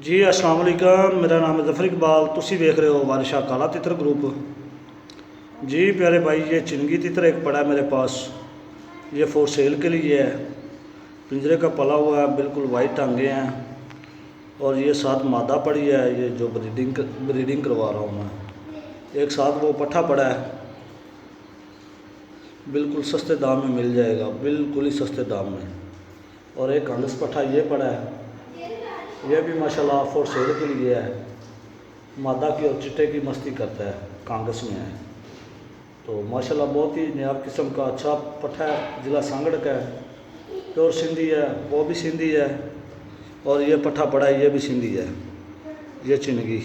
जी अस्सलाम वालेकुम, मेरा नाम है ज़फ़र इकबाल। तुसी देख रहे हो वारिशा काला तितर ग्रुप। जी प्यारे भाई, ये चिंगी तितर एक पड़ा है मेरे पास। ये फॉर सेल के लिए है। पिंजरे का पला हुआ है, बिल्कुल वाइट टांगे हैं और ये साथ मादा पड़ी है। ये जो ब्रीडिंग करवा रहा हूँ मैं। एक साथ वो पट्ठा पड़ा है, बिल्कुल सस्ते दाम में मिल जाएगा, बिल्कुल ही सस्ते दाम में। और एक कांगस पट्ठा ये पड़ा है, यह भी माशाल्लाह फॉर सेल के लिए है। मादा की और चिट्टे की मस्ती करता है, कांगस में है। तो माशाल्लाह बहुत ही नायाब किस्म का अच्छा पट्ठा है। ज़िला सांगड़ का है, प्योर सिंधी है, वो भी सिंधी है। और ये पट्ठा पड़ा है, ये भी सिंधी है। ये चिनगी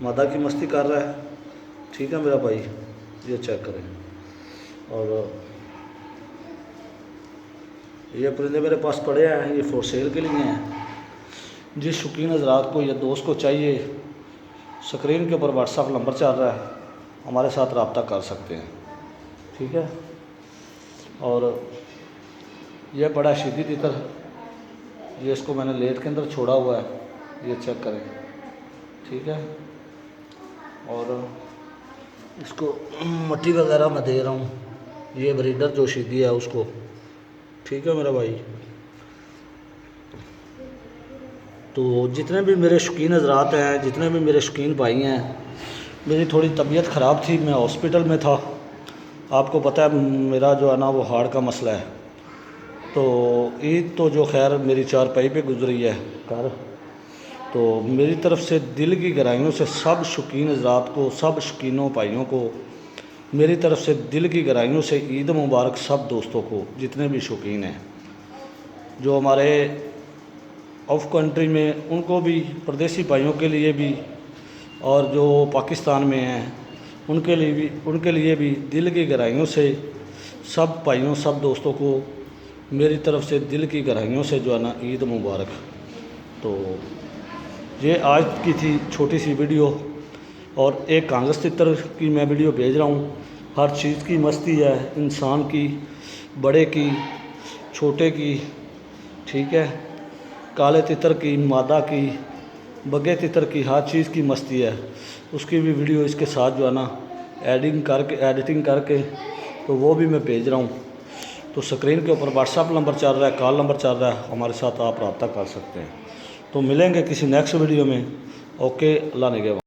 मादा की मस्ती कर रहा है। ठीक है मेरा भाई, ये चेक करें। और ये परिंदे मेरे पास पड़े हैं, ये फॉर सेल के लिए हैं। जिस शौकीन हज़रात को या दोस्त को चाहिए, स्क्रीन के ऊपर व्हाट्सएप नंबर चल रहा है, हमारे साथ रब्ता कर सकते हैं। ठीक है। और यह बड़ा शीदी तितर, ये इसको मैंने लेट के अंदर छोड़ा हुआ है, ये चेक करें। ठीक है। और इसको मट्टी वगैरह मैं दे रहा हूँ, ये ब्रीडर जो शीदी है उसको। ठीक है मेरा भाई। तो जितने भी मेरे शौकीन हज़रात हैं, जितने भी मेरे शौकीन भाई हैं, मेरी थोड़ी तबीयत ख़राब थी, मैं हॉस्पिटल में था। आपको पता है मेरा जो है ना वो हार्ट का मसला है। तो ईद तो जो खैर मेरी चारपाई पे गुजरी है घर। तो मेरी तरफ़ से दिल की गहराइयों से सब शौकीन हज़रात को, सब शौकीनों भाइयों को मेरी तरफ़ से दिल की गहराइयों से ईद मुबारक। सब दोस्तों को जितने भी शौकीन हैं, जो हमारे ऑफ कंट्री में, उनको भी, परदेसी भाइयों के लिए भी, और जो पाकिस्तान में हैं उनके लिए भी दिल की गहराइयों से सब भाइयों, सब दोस्तों को मेरी तरफ़ से दिल की गहराइयों से जो है ना ईद मुबारक। तो ये आज की थी छोटी सी वीडियो, और एक कांगस तितर की मैं वीडियो भेज रहा हूँ। हर चीज़ की मस्ती है, इंसान की, बड़े की, छोटे की। ठीक है। काले तितर की, मादा की, बगे तितर की, हर चीज़ की मस्ती है। उसकी भी वीडियो इसके साथ जो है ना एडिटिंग करके तो वो भी मैं भेज रहा हूँ। तो स्क्रीन के ऊपर व्हाट्सएप नंबर चल रहा है, कॉल नंबर चल रहा है, हमारे साथ आप रब्ता कर सकते हैं। तो मिलेंगे किसी नेक्स्ट वीडियो में। ओके, अल्लाह निगहबान।